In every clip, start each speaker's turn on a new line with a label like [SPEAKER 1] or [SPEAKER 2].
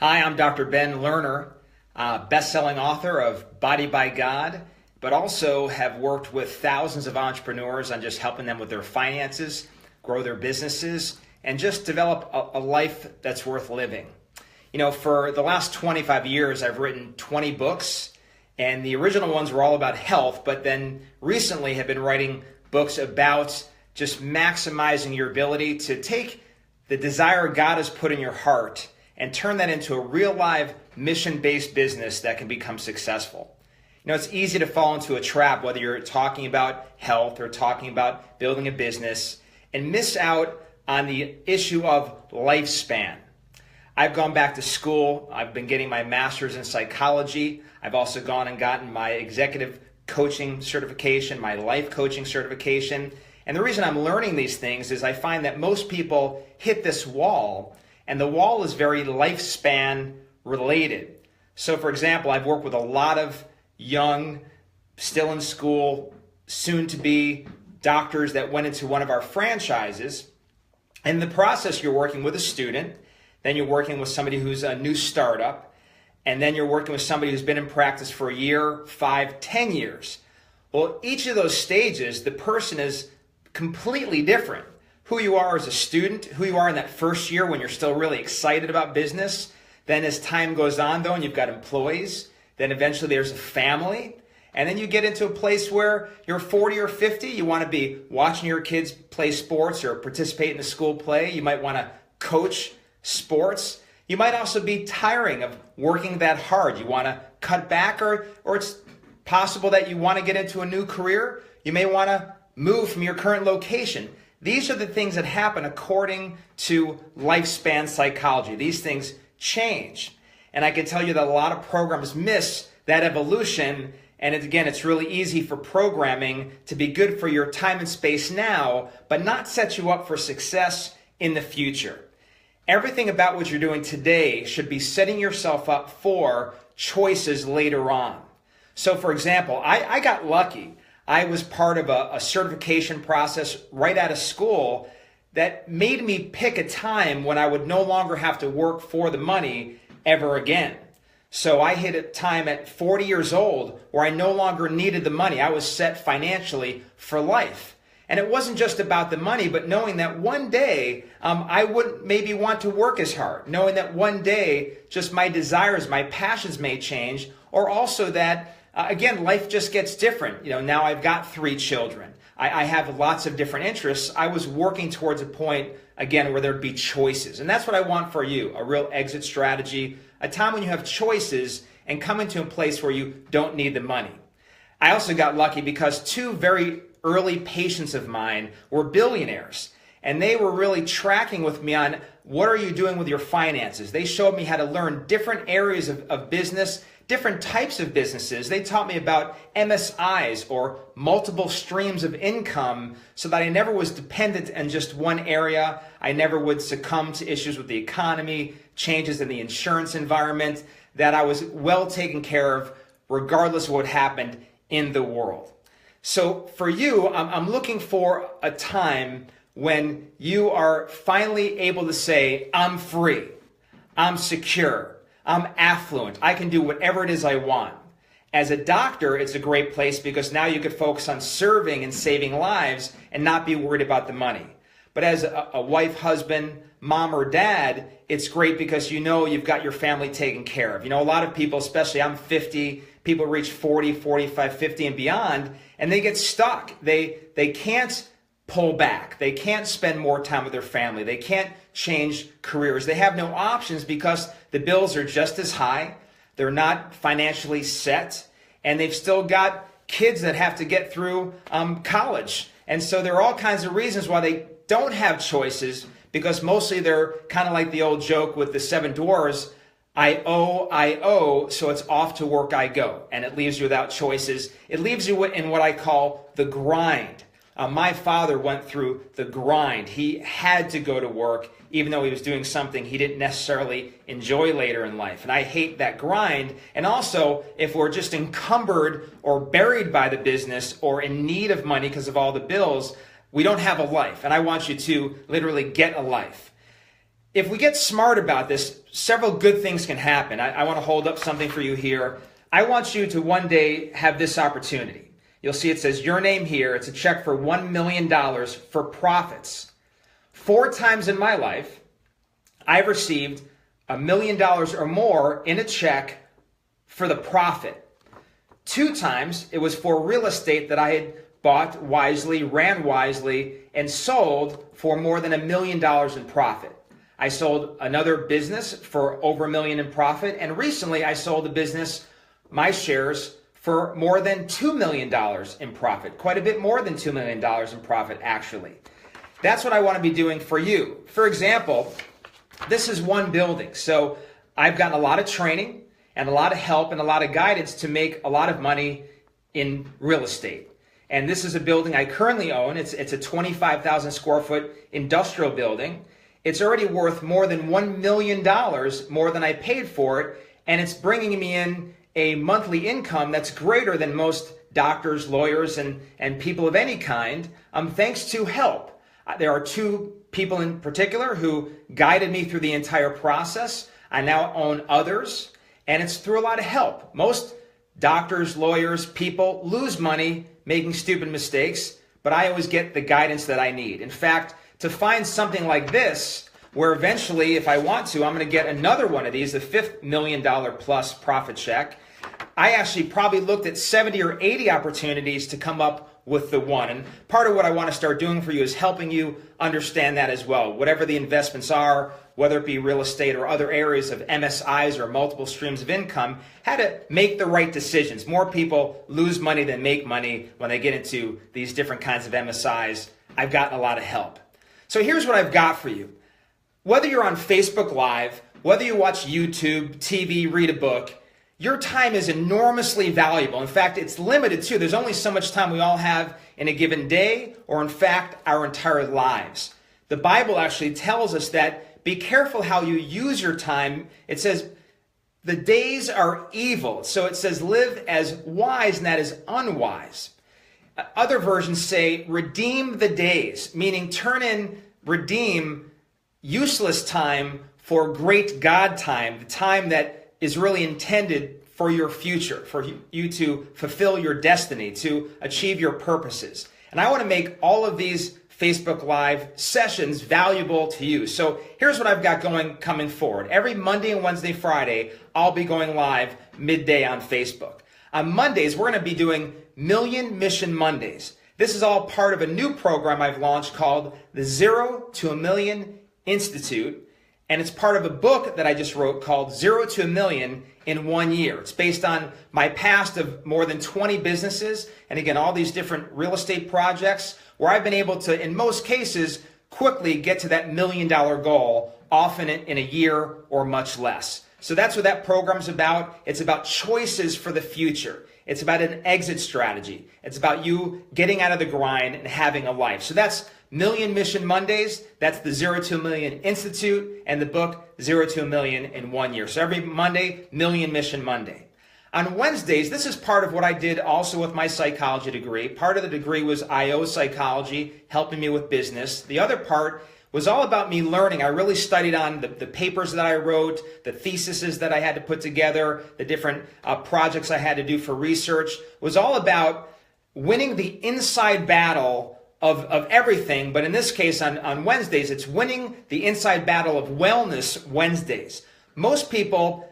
[SPEAKER 1] Hi, I'm Dr. Ben Lerner, best-selling author of Body by God, but also have worked with thousands of entrepreneurs on just helping them with their finances, grow their businesses, and just develop a life that's worth living. You know, for the last 25 years, I've written 20 books, and the original ones were all about health, but then recently have been writing books about just maximizing your ability to take the desire God has put in your heart and turn that into a real live mission-based business that can become successful. You know, it's easy to fall into a trap, whether you're talking about health or talking about building a business, and miss out on the issue of lifespan. I've gone back to school. I've been getting my master's in psychology. I've also gone and gotten my executive coaching certification, my life coaching certification. And the reason I'm learning these things is I find that most people hit this wall, and the wall is very lifespan related. So for example, I've worked with a lot of young, still in school, soon to be doctors that went into one of our franchises. In the process, you're working with a student, then you're working with somebody who's a new startup, and then you're working with somebody who's been in practice for a year, 5, 10 years. Well, each of those stages, the person is completely different. Who you are as a student, who you are in that first year when you're still really excited about business. Then as time goes on though, and you've got employees, then eventually there's a family. And then you get into a place where you're 40 or 50, you want to be watching your kids play sports or participate in a school play. You might want to coach sports. You might also be tiring of working that hard. You want to cut back, or it's possible that you want to get into a new career. You may want to move from your current location. These are the things that happen according to lifespan psychology. These things change. And I can tell you that a lot of programs miss that evolution. And it's really easy for programming to be good for your time and space now, but not set you up for success in the future. Everything about what you're doing today should be setting yourself up for choices later on. So for example, I got lucky. I was part of a certification process right out of school that made me pick a time when I would no longer have to work for the money ever again. So I hit a time at 40 years old where I no longer needed the money. I was set financially for life. And it wasn't just about the money, but knowing that one day I wouldn't maybe want to work as hard. Knowing that one day just my desires, my passions may change, or also that again, life just gets different. You know, now I've got 3 children. I have lots of different interests. I was working towards a point, again, where there'd be choices. And that's what I want for you, a real exit strategy, a time when you have choices and come into a place where you don't need the money. I also got lucky because 2 very early patients of mine were billionaires. And they were really tracking with me on what are you doing with your finances. They showed me how to learn different areas of business, different types of businesses. They taught me about MSIs, or multiple streams of income, so that I never was dependent on just one area. I never would succumb to issues with the economy, changes in the insurance environment, that I was well taken care of regardless of what happened in the world. So for you, I'm looking for a time when you are finally able to say, I'm free, I'm secure, I'm affluent, I can do whatever it is I want. As a doctor, it's a great place because now you could focus on serving and saving lives and not be worried about the money. But as a wife, husband, mom, or dad, it's great because you know you've got your family taken care of. You know, a lot of people, especially I'm 50, people reach 40, 45, 50 and beyond, and they get stuck. They can't pull back. They can't spend more time with their family. They can't change careers. They have no options because the bills are just as high. They're not financially set, and they've still got kids that have to get through college. And so there are all kinds of reasons why they don't have choices, because mostly they're kind of like the old joke with the 7 dwarves, I owe, so it's off to work I go. And it leaves you without choices. It leaves you in what I call the grind. My father went through the grind. He had to go to work, even though he was doing something he didn't necessarily enjoy later in life. And I hate that grind. And also, if we're just encumbered or buried by the business or in need of money because of all the bills, we don't have a life. And I want you to literally get a life. if we get smart about this, several good things can happen. I want to hold up something for you here. I want you to one day have this opportunity. You'll see it says your name here. It's a check for $1 million for profits. 4 times in my life, I've received $1 million or more in a check for the profit. 2 times it was for real estate that I had bought wisely, ran wisely, and sold for more than $1 million in profit. I sold another business for over $1 million in profit, and recently I sold a business, my shares, for more than $2 million in profit. Quite a bit more than $2 million in profit, actually. That's what I want to be doing for you. For example, this is one building. So I've gotten a lot of training and a lot of help and a lot of guidance to make a lot of money in real estate. And this is a building I currently own. It's a 25,000 square foot industrial building. It's already worth more than $1 million more than I paid for it. And it's bringing me in a monthly income that's greater than most doctors, lawyers, and people of any kind, thanks to help. There are 2 people in particular who guided me through the entire process. I now own others, and it's through a lot of help. Most doctors, lawyers, people lose money making stupid mistakes, but I always get the guidance that I need. In fact, to find something like this, where eventually, if I want to, I'm going to get another one of these, the $5 million plus profit check, I actually probably looked at 70 or 80 opportunities to come up with the one. And part of what I want to start doing for you is helping you understand that as well. Whatever the investments are, whether it be real estate or other areas of MSIs or multiple streams of income, how to make the right decisions. More people lose money than make money when they get into these different kinds of MSIs. I've gotten a lot of help. So here's what I've got for you. Whether you're on Facebook Live, whether you watch YouTube, TV, read a book, your time is enormously valuable. In fact, it's limited too. There's only so much time we all have in a given day, or in fact, our entire lives. The Bible actually tells us that be careful how you use your time. It says the days are evil. So it says live as wise, and that is unwise. Other versions say redeem the days, meaning redeem useless time for great God time, the time that is really intended for your future, for you to fulfill your destiny, to achieve your purposes. And I want to make all of these Facebook Live sessions valuable to you. So here's what I've got coming forward. Every Monday and Wednesday, Friday, I'll be going live midday on Facebook. On Mondays, we're going to be doing Million Mission Mondays. This is all part of a new program I've launched called the 0 to a Million Institute. And it's part of a book that I just wrote called 0 to a Million in 1 year. It's based on my past of more than 20 businesses. And again, all these different real estate projects where I've been able to, in most cases, quickly get to that $1 million goal, often in a year or much less. So that's what that program's about. It's about choices for the future. It's about an exit strategy. It's about you getting out of the grind and having a life. So that's Million Mission Mondays. That's the 0 to a Million Institute, and the book 0 to a Million in 1 year. So every Monday, Million Mission Monday. On Wednesdays, this is part of what I did also with my psychology degree. Part of the degree was IO psychology, helping me with business. The other part was all about me learning. I really studied on the papers that I wrote, the theses that I had to put together, the different projects I had to do for research. It was all about winning the inside battle of everything, but in this case on Wednesdays, it's winning the inside battle of Wellness Wednesdays. Most people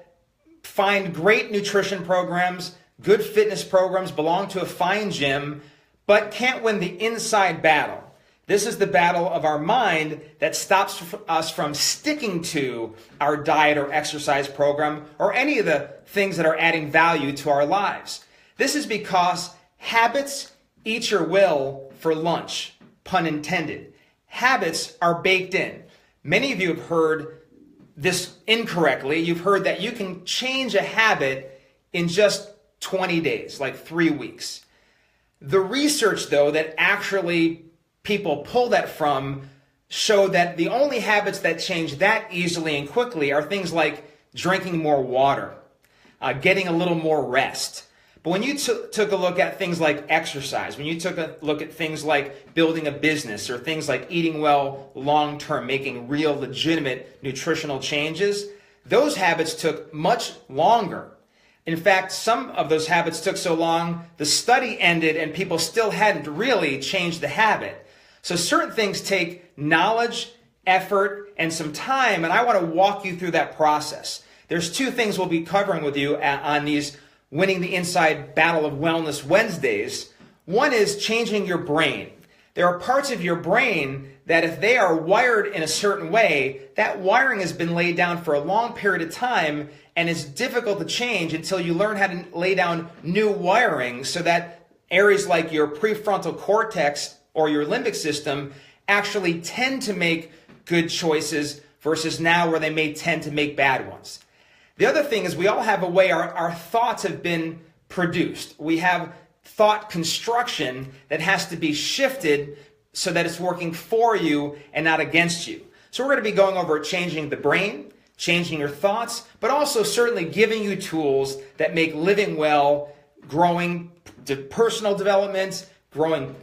[SPEAKER 1] find great nutrition programs, good fitness programs, belong to a fine gym, but can't win the inside battle. This is the battle of our mind that stops us from sticking to our diet or exercise program or any of the things that are adding value to our lives. This is because habits eat your will for lunch, pun intended. Habits are baked in. Many of you have heard this incorrectly. You've heard that you can change a habit in just 20 days, like 3 weeks. The research, though, that actually people pull that from show that the only habits that change that easily and quickly are things like drinking more water, getting a little more rest. But when you took a look at things like exercise, when you took a look at things like building a business or things like eating well long-term, making real legitimate nutritional changes, those habits took much longer. In fact, some of those habits took so long, the study ended and people still hadn't really changed the habit. So certain things take knowledge, effort, and some time, and I want to walk you through that process. There's two things we'll be covering with you on these Winning the Inside Battle of Wellness Wednesdays. One is changing your brain. There are parts of your brain that if they are wired in a certain way, that wiring has been laid down for a long period of time and is difficult to change until you learn how to lay down new wiring so that areas like your prefrontal cortex or your limbic system actually tend to make good choices versus now where they may tend to make bad ones. The other thing is we all have a way our thoughts have been produced. We have thought construction that has to be shifted so that it's working for you and not against you. So we're going to be going over changing the brain, changing your thoughts, but also certainly giving you tools that make living well, growing personal development,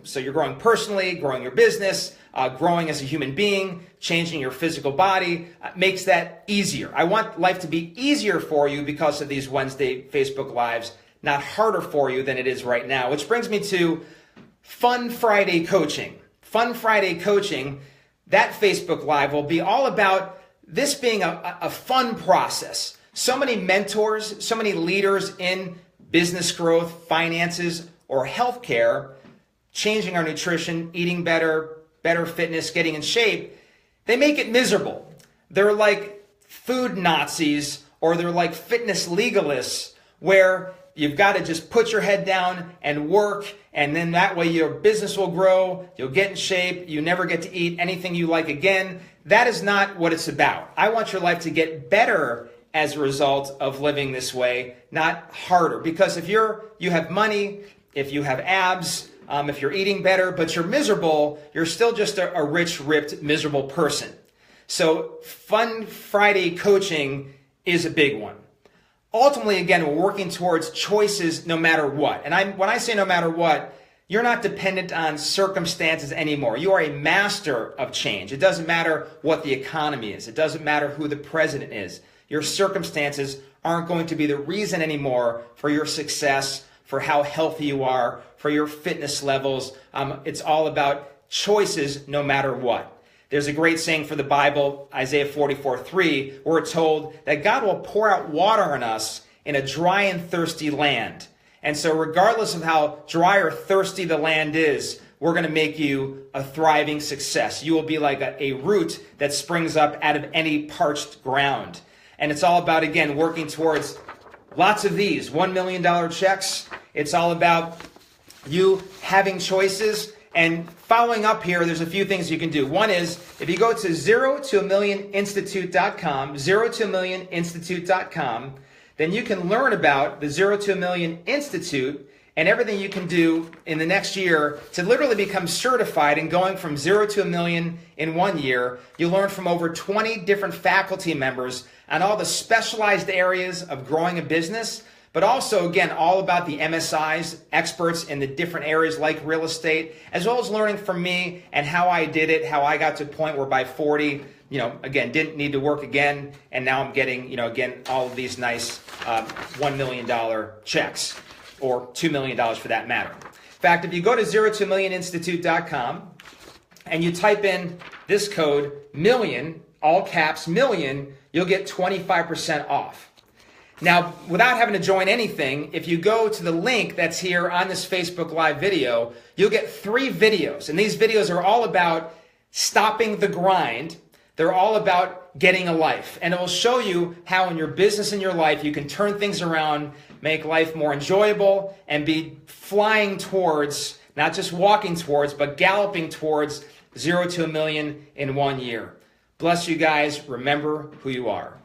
[SPEAKER 1] so you're growing personally, growing your business, growing as a human being, changing your physical body, makes that easier. I want life to be easier for you because of these Wednesday Facebook Lives, not harder for you than it is right now. Which brings me to Fun Friday Coaching. Fun Friday Coaching, that Facebook Live will be all about this being a fun process. So many mentors, so many leaders in business growth, finances, or healthcare, changing our nutrition, eating better fitness, getting in shape, they make it miserable. They're like food Nazis or they're like fitness legalists where you've got to just put your head down and work, and then that way your business will grow, you'll get in shape, you never get to eat anything you like again. That is not what it's about. I want your life to get better as a result of living this way, not harder. Because if you have money, if you have abs, if you're eating better, but you're miserable, you're still just a rich, ripped, miserable person. So Fun Friday Coaching is a big one. Ultimately, again, we're working towards choices no matter what. And when I say no matter what, you're not dependent on circumstances anymore. You are a master of change. It doesn't matter what the economy is. It doesn't matter who the president is. Your circumstances aren't going to be the reason anymore for your success, for how healthy you are, for your fitness levels. It's all about choices no matter what. There's a great saying for the Bible, Isaiah 44:3, where we're told that God will pour out water on us in a dry and thirsty land. And so regardless of how dry or thirsty the land is, we're going to make you a thriving success. You will be like a root that springs up out of any parched ground. And it's all about, again, working towards lots of these $1 million checks. It's all about you having choices. And following up here, there's a few things you can do. One is, if you go to 0to1millioninstitute.com, 0to1millioninstitute.com, then you can learn about the 0 to a Million Institute and everything you can do in the next year to literally become certified. And going from 0 to a million in 1 year, you learn from over 20 different faculty members on all the specialized areas of growing a business, but also, again, all about the MSIs, experts in the different areas like real estate, as well as learning from me and how I did it, how I got to a point where by 40, again, didn't need to work again, and now I'm getting, again, all of these nice $1 million checks, or $2 million for that matter. In fact, if you go to 0to1millioninstitute.com and you type in this code, million, all caps, million, you'll get 25% off. Now, without having to join anything, if you go to the link that's here on this Facebook Live video, you'll get 3 videos. And these videos are all about stopping the grind. They're all about getting a life. And it will show you how in your business and your life you can turn things around, make life more enjoyable, and be flying towards, not just walking towards, but galloping towards 0 to a million in 1 year. Bless you guys. Remember who you are.